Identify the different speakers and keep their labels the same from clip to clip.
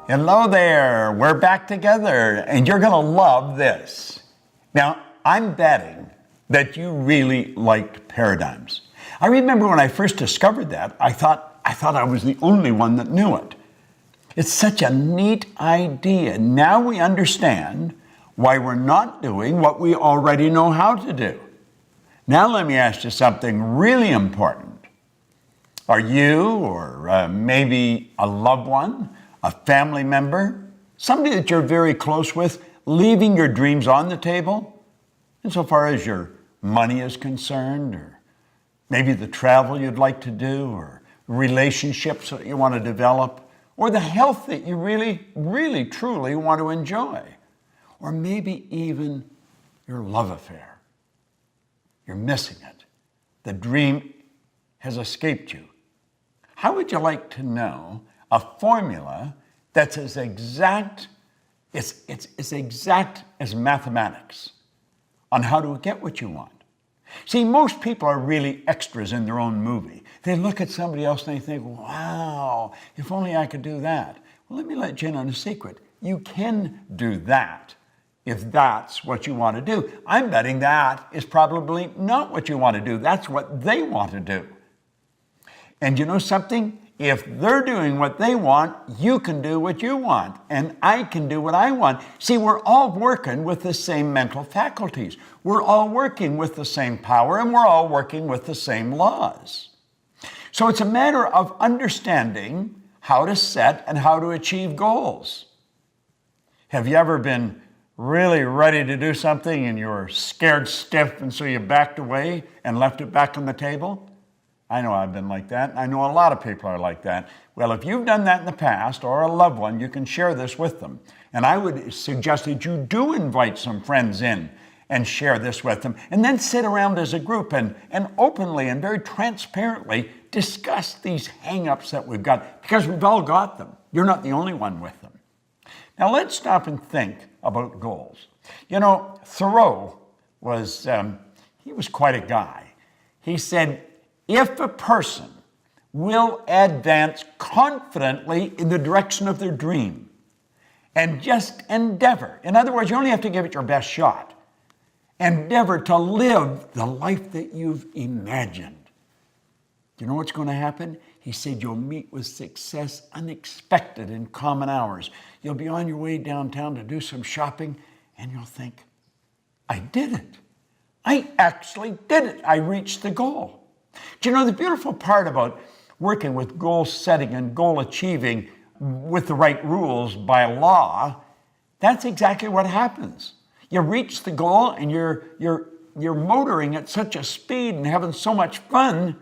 Speaker 1: Hello there, we're back together, and you're gonna love this. Now, I'm betting that you really liked paradigms. I remember when I first discovered that, I thought I was the only one that knew it. It's such a neat idea. Now we understand why we're not doing what we already know how to do. Now let me ask you something really important. Are you, or maybe a loved one, a family member, somebody that you're very close with, leaving your dreams on the table? Insofar as your money is concerned, or maybe the travel you'd like to do, or relationships that you want to develop, or the health that you really, truly want to enjoy, or maybe even your love affair. You're missing it. The dream has escaped you. How would you like to know a formula that's as exact, it's exact as mathematics on how to get what you want? See, most people are really extras in their own movie. They look at somebody else and they think, wow, if only I could do that. Well, let me let you in on a secret. You can do that if that's what you want to do. I'm betting that is probably not what you want to do. That's what they want to do. And you know something? If they're doing what they want, you can do what you want, and I can do what I want. See, we're all working with the same mental faculties. We're all working with the same power, and we're all working with the same laws. So it's a matter of understanding how to set and how to achieve goals. Have you ever been really ready to do something and you were scared stiff, and so you backed away and left it back on the table? I know I've been like that. I know a lot of people are like that. Well, if you've done that in the past, or a loved one, you can share this with them. And I would suggest that you do invite some friends in and share this with them, and then sit around as a group and openly and very transparently discuss these hang-ups that we've got, because we've all got them. You're not the only one with them. Now let's stop and think about goals. You know, Thoreau was, he was quite a guy. He said, if a person will advance confidently in the direction of their dream and just endeavor, in other words, you only have to give it your best shot, endeavor to live the life that you've imagined. Do you know what's going to happen? He said you'll meet with success unexpected in common hours. You'll be on your way downtown to do some shopping, and you'll think, I did it. I actually did it. I reached the goal. Do you know the beautiful part about working with goal setting and goal achieving with the right rules by law? That's exactly what happens. You reach the goal and you're motoring at such a speed and having so much fun,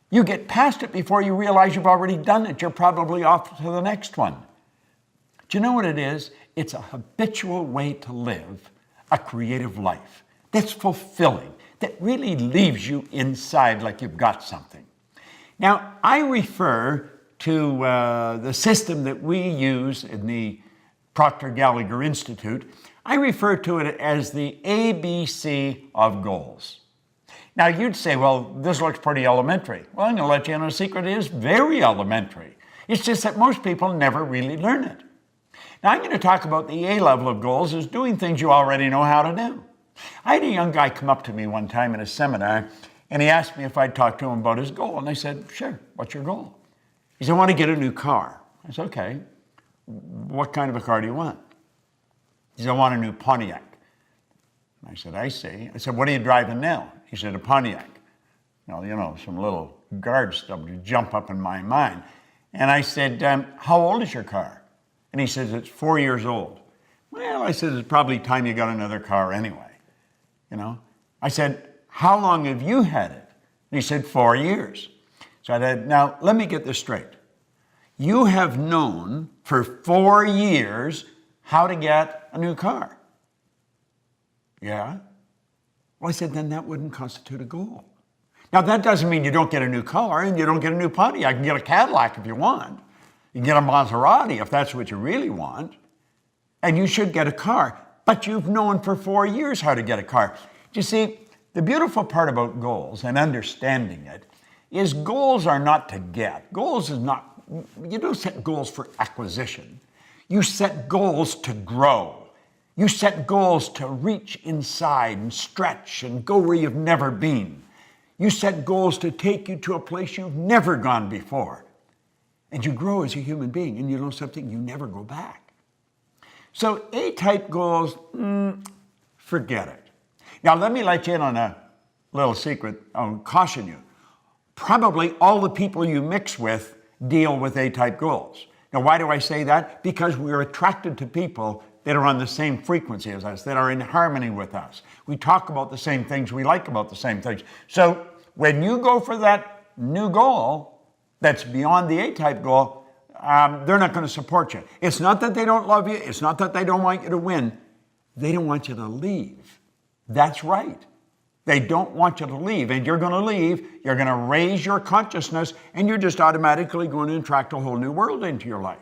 Speaker 1: you get past it before you realize you've already done it. You're probably off to the next one. Do you know what it is? It's a habitual way to live a creative life that's fulfilling, that really leaves you inside like you've got something. Now, I refer to the system that we use in the Proctor Gallagher Institute. I refer to it as the ABC of goals. Now, you'd say, well, this looks pretty elementary. Well, I'm going to let you in on a secret. It is very elementary. It's just that most people never really learn it. Now, I'm going to talk about the A level of goals as doing things you already know how to do. I had a young guy come up to me one time in a seminar, and he asked me if I'd talk to him about his goal. And I said, sure, what's your goal? He said, I want to get a new car. I said, okay, what kind of a car do you want? He said, I want a new Pontiac. I said, I see. I said, what are you driving now? He said, a Pontiac. Well, you know, some little guard stuff would jump up in my mind. And I said, how old is your car? And he says, it's 4 years old. Well, I said, it's probably time you got another car anyway. You know, I said, how long have you had it? And he said, 4 years. So I said, now let me get this straight. You have known for 4 years how to get a new car. Yeah. Well, I said, then that wouldn't constitute a goal. Now, that doesn't mean you don't get a new car and you don't get a new Pontiac. You can get a Cadillac if you want. You can get a Maserati if that's what you really want. And you should get a car. But you've known for 4 years how to get a car. You see, the beautiful part about goals and understanding it is goals are not to get. Goals is not, you don't set goals for acquisition. You set goals to grow. You set goals to reach inside and stretch and go where you've never been. You set goals to take you to a place you've never gone before. And you grow as a human being, and you know something, you never go back. So A-type goals, forget it. Now let me let you in on a little secret. I'll caution you. Probably all the people you mix with deal with A-type goals. Now why do I say that? Because we're attracted to people that are on the same frequency as us, that are in harmony with us. We talk about the same things, we like about the same things. So when you go for that new goal that's beyond the A-type goal, they're not going to support you. It's not that they don't love you. It's not that they don't want you to win. They don't want you to leave. That's right. They don't want you to leave, and you're going to leave. You're going to raise your consciousness, and you're just automatically going to attract a whole new world into your life.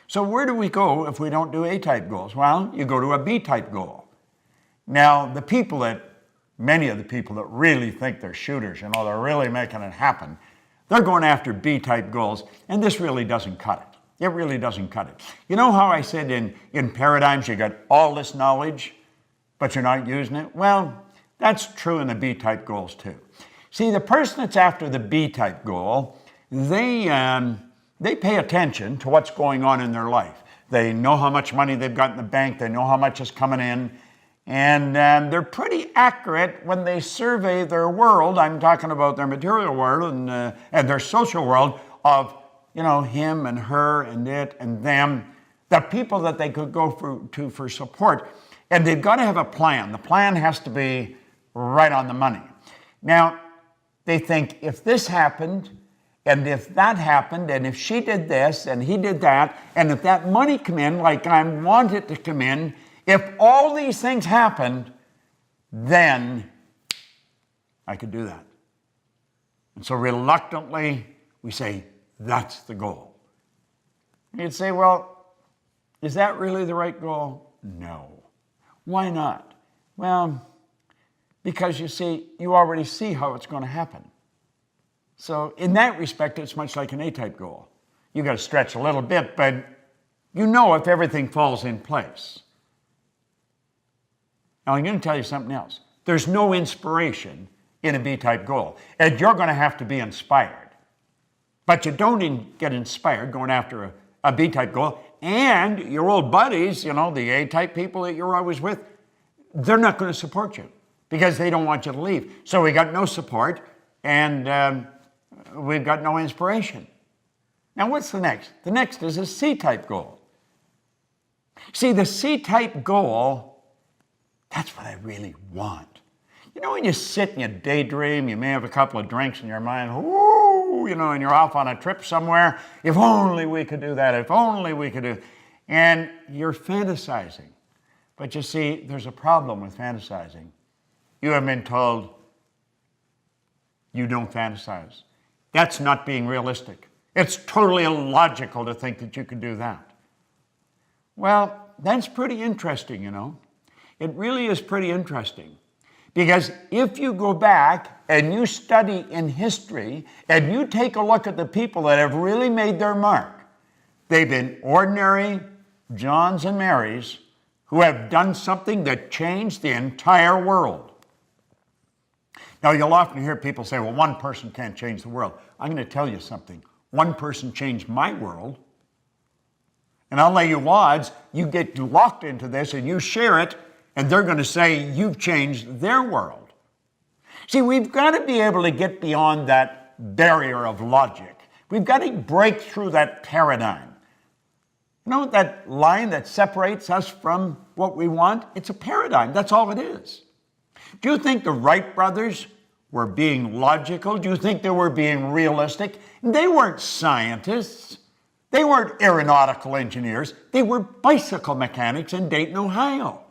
Speaker 1: So where do we go if we don't do A-type goals? Well, you go to a B-type goal. Now, many of the people that really think they're shooters, they're really making it happen, they're going after B-type goals, and this really doesn't cut it. It really doesn't cut it. You know how I said in paradigms you got all this knowledge, but you're not using it? Well, that's true in the B-type goals too. See, the person that's after the B-type goal, they pay attention to what's going on in their life. They know how much money they've got in the bank. They know how much is coming in. And they're pretty accurate when they survey their world. I'm talking about their material world and their social world of, him and her and it and them, the people that they could go to for support. And they've got to have a plan. The plan has to be right on the money. Now, they think if this happened, and if that happened, and if she did this, and he did that, and if that money come in like I want it to come in, if all these things happened, then I could do that. And so reluctantly, we say, that's the goal. You'd say, well, is that really the right goal? No. Why not? Well, because you see, you already see how it's going to happen. So in that respect, it's much like an A-type goal. You've got to stretch a little bit, but you know if everything falls in place. Now, I'm going to tell you something else. There's no inspiration in a B-type goal, and you're going to have to be inspired. But you don't get inspired going after a B-type goal, and your old buddies, the A-type people that you're always with, they're not going to support you because they don't want you to leave. So we got no support, and we've got no inspiration. Now, what's the next? The next is a C-type goal. See, the C-type goal, that's what I really want. When you sit and you daydream, you may have a couple of drinks in your mind, whoo, and you're off on a trip somewhere. If only we could do that. If only we could do. And you're fantasizing. But you see, there's a problem with fantasizing. You have been told you don't fantasize. That's not being realistic. It's totally illogical to think that you could do that. Well, that's pretty interesting, It really is pretty interesting. Because if you go back and you study in history and you take a look at the people that have really made their mark, they've been ordinary Johns and Marys who have done something that changed the entire world. Now, you'll often hear people say, well, one person can't change the world. I'm going to tell you something. One person changed my world. And I'll lay you odds, you get locked into this and you share it, and they're going to say you've changed their world. See, we've got to be able to get beyond that barrier of logic. We've got to break through that paradigm. That line that separates us from what we want? It's a paradigm. That's all it is. Do you think the Wright brothers were being logical? Do you think they were being realistic? They weren't scientists. They weren't aeronautical engineers. They were bicycle mechanics in Dayton, Ohio.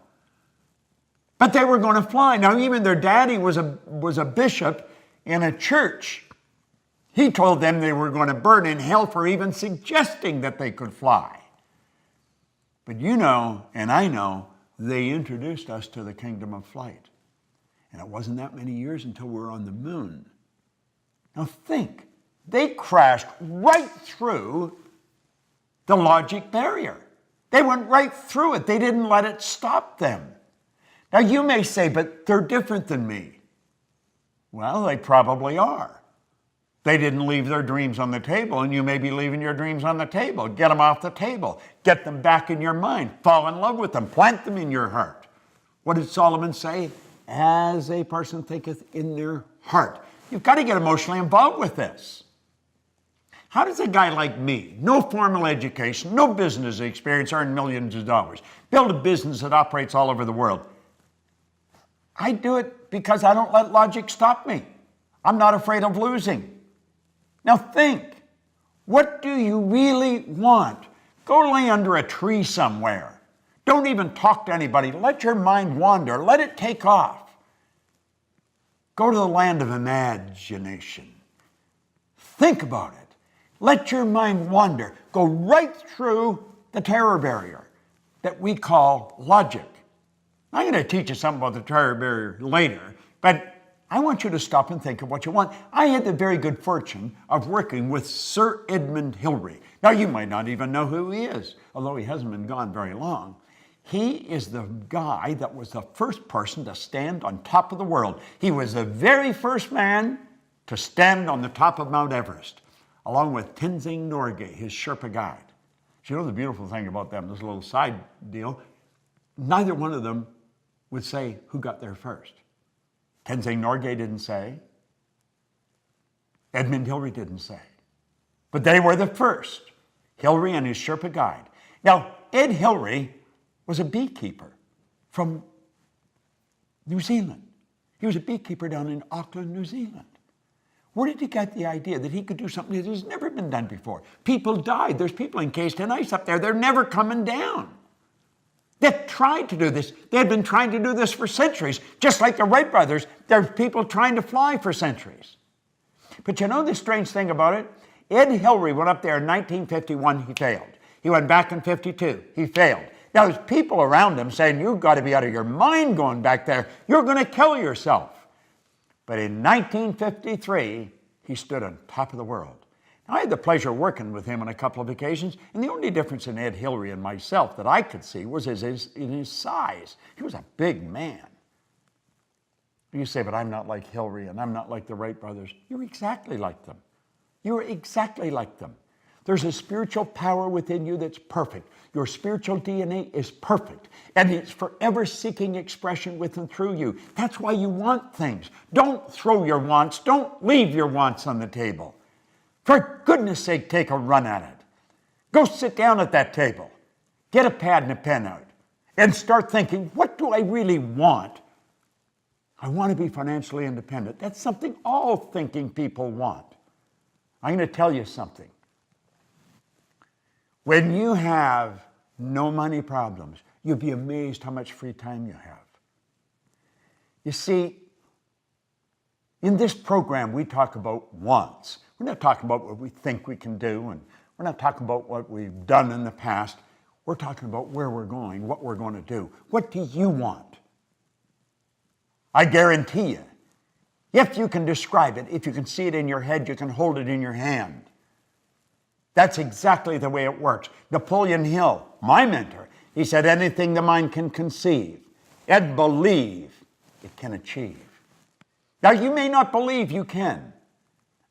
Speaker 1: But they were going to fly. Now, even their daddy was a bishop in a church. He told them they were going to burn in hell for even suggesting that they could fly. But and I know, they introduced us to the kingdom of flight. And it wasn't that many years until we were on the moon. Now think, they crashed right through the logic barrier. They went right through it. They didn't let it stop them. Now you may say, but they're different than me. Well, they probably are. They didn't leave their dreams on the table, and you may be leaving your dreams on the table. Get them off the table. Get them back in your mind. Fall in love with them. Plant them in your heart. What did Solomon say? As a person thinketh in their heart. You've got to get emotionally involved with this. How does a guy like me, no formal education, no business experience, earn millions of dollars, build a business that operates all over the world? I do it because I don't let logic stop me. I'm not afraid of losing. Now think, what do you really want? Go lay under a tree somewhere. Don't even talk to anybody. Let your mind wander. Let it take off. Go to the land of imagination. Think about it. Let your mind wander. Go right through the terror barrier that we call logic. I'm going to teach you something about the terror barrier later, but I want you to stop and think of what you want. I had the very good fortune of working with Sir Edmund Hillary. Now, you might not even know who he is, although he hasn't been gone very long. He is the guy that was the first person to stand on top of the world. He was the very first man to stand on the top of Mount Everest, along with Tenzing Norgay, his Sherpa guide. So you know the beautiful thing about them, this little side deal, neither one of them would say who got there first. Tenzing Norgay didn't say. Edmund Hillary didn't say. But they were the first, Hillary and his Sherpa guide. Now, Ed Hillary was a beekeeper from New Zealand. He was a beekeeper down in Auckland, New Zealand. Where did he get the idea that he could do something that has never been done before? People died. There's people encased in ice up there. They're never coming down. They tried to do this. They had been trying to do this for centuries. Just like the Wright brothers, there's people trying to fly for centuries. But you know the strange thing about it? Ed Hillary went up there in 1951. He failed. He went back in 52. He failed. Now there's people around him saying, you've got to be out of your mind going back there. You're going to kill yourself. But in 1953, he stood on top of the world. Now, I had the pleasure of working with him on a couple of occasions, and the only difference in Ed Hillary and myself that I could see was in his size. He was a big man. You say, but I'm not like Hillary, and I'm not like the Wright brothers. You're exactly like them. You're exactly like them. There's a spiritual power within you that's perfect. Your spiritual DNA is perfect, and it's forever seeking expression with and through you. That's why you want things. Don't throw your wants. Don't leave your wants on the table. For goodness sake, take a run at it. Go sit down at that table. Get a pad and a pen out and start thinking, what do I really want? I want to be financially independent. That's something all thinking people want. I'm going to tell you something. When you have no money problems, you'll be amazed how much free time you have. You see, in this program, we talk about wants. We're not talking about what we think we can do, and we're not talking about what we've done in the past. We're talking about where we're going, what we're going to do. What do you want? I guarantee you, if you can describe it, if you can see it in your head, you can hold it in your hand. That's exactly the way it works. Napoleon Hill, my mentor, he said, anything the mind can conceive and believe, it can achieve. Now, you may not believe you can.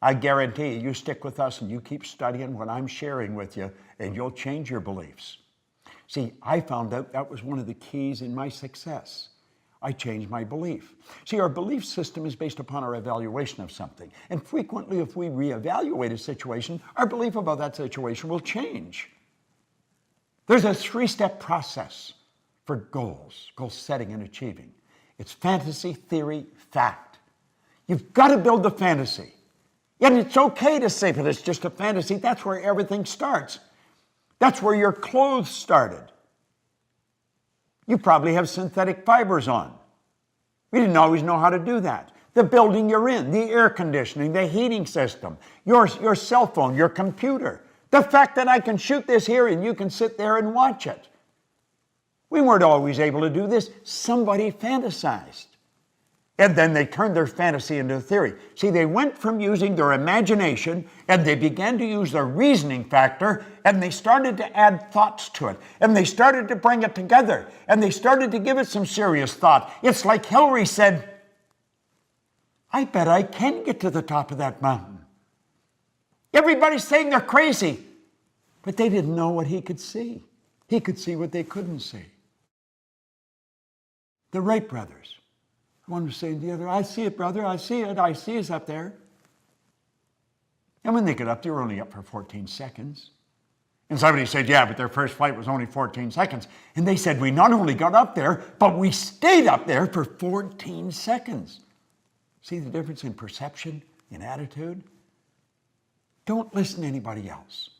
Speaker 1: I guarantee you stick with us and you keep studying what I'm sharing with you, and you'll change your beliefs. See, I found out that was one of the keys in my success. I changed my belief. See, our belief system is based upon our evaluation of something. And frequently, if we reevaluate a situation, our belief about that situation will change. There's a 3-step process for goals, goal setting and achieving. It's fantasy, theory, fact. You've got to build the fantasy. And it's okay to say, but it's just a fantasy. That's where everything starts. That's where your clothes started. You probably have synthetic fibers on. We didn't always know how to do that. The building you're in, the air conditioning, the heating system, your cell phone, your computer. The fact that I can shoot this here and you can sit there and watch it. We weren't always able to do this. Somebody fantasized. And then they turned their fantasy into a theory. See, they went from using their imagination and they began to use their reasoning factor, and they started to add thoughts to it. And they started to bring it together. And they started to give it some serious thought. It's like Hillary said, I bet I can get to the top of that mountain. Everybody's saying they're crazy. But they didn't know what he could see. He could see what they couldn't see. The Wright brothers. One was saying to the other, I see it, brother, I see it, I see us up there. And when they got up, they were only up for 14 seconds. And somebody said, yeah, but their first flight was only 14 seconds. And they said, we not only got up there, but we stayed up there for 14 seconds. See the difference in perception, in attitude? Don't listen to anybody else.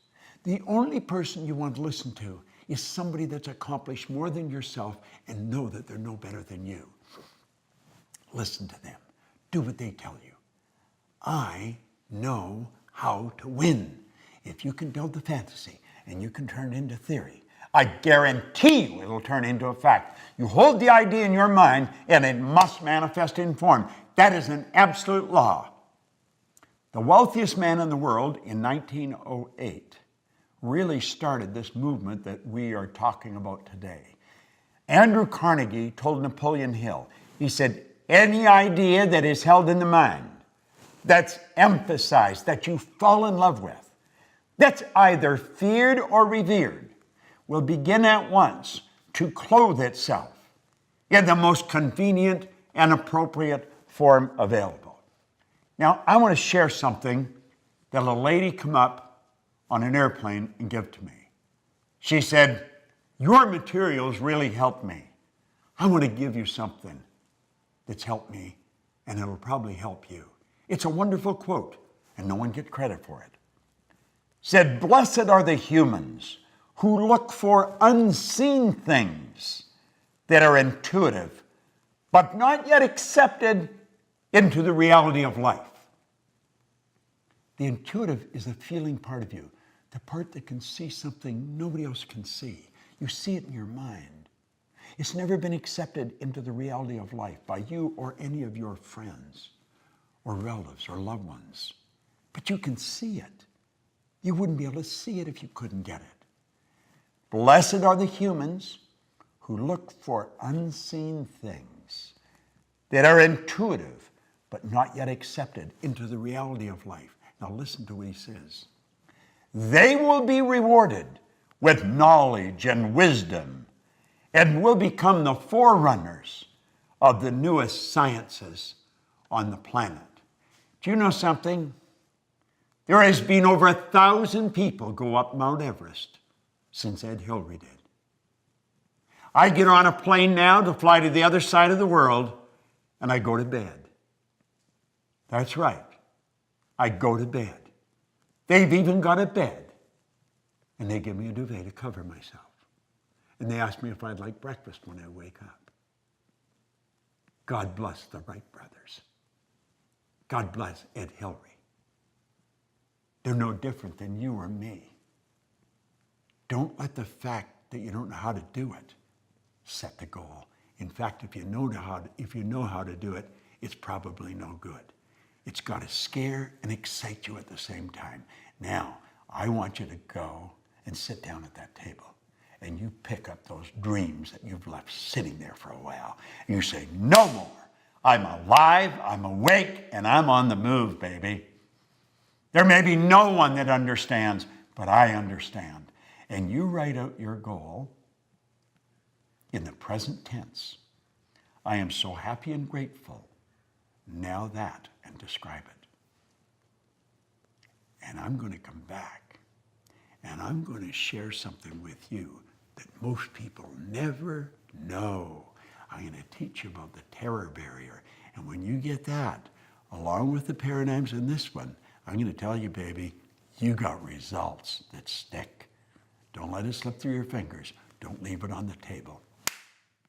Speaker 1: The only person you want to listen to is somebody that's accomplished more than yourself and know that they're no better than you. Listen to them. Do what they tell you. I know how to win. If you can build the fantasy and you can turn it into theory, I guarantee you it'll turn into a fact. You hold the idea in your mind and it must manifest in form. That is an absolute law. The wealthiest man in the world in 1908 really started this movement that we are talking about today. Andrew Carnegie told Napoleon Hill, he said, any idea that is held in the mind, that's emphasized, that you fall in love with, that's either feared or revered, will begin at once to clothe itself in the most convenient and appropriate form available. Now, I want to share something that a lady come up on an airplane and give to me. She said, your materials really helped me. I want to give you something that's helped me, and it'll probably help you. It's a wonderful quote, and no one gets credit for it. Said, blessed are the humans who look for unseen things that are intuitive, but not yet accepted into the reality of life. The intuitive is the feeling part of you, the part that can see something nobody else can see. You see it in your mind. It's never been accepted into the reality of life by you or any of your friends or relatives or loved ones. But you can see it. You wouldn't be able to see it if you couldn't get it. Blessed are the humans who look for unseen things that are intuitive but not yet accepted into the reality of life. Now listen to what he says. They will be rewarded with knowledge and wisdom and will become the forerunners of the newest sciences on the planet. Do you know something? There has been over 1,000 people go up Mount Everest since Ed Hillary did. I get on a plane now to fly to the other side of the world, and I go to bed. That's right. I go to bed. They've even got a bed, and they give me a duvet to cover myself. And they ask me if I'd like breakfast when I wake up. God bless the Wright brothers. God bless Ed Hillary. They're no different than you or me. Don't let the fact that you don't know how to do it set the goal. In fact, if you know how to do it, it's probably no good. It's got to scare and excite you at the same time. Now, I want you to go and sit down at that table. And you pick up those dreams that you've left sitting there for a while. And you say, no more. I'm alive, I'm awake, and I'm on the move, baby. There may be no one that understands, but I understand. And you write out your goal in the present tense. I am so happy and grateful. Now that, and describe it. And I'm going to come back, and I'm going to share something with you that most people never know. I'm going to teach you about the terror barrier. And when you get that, along with the paradigms in this one, I'm going to tell you, baby, you got results that stick. Don't let it slip through your fingers. Don't leave it on the table.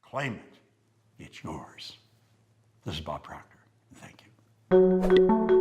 Speaker 1: Claim it. It's yours. This is Bob Proctor. Thank you.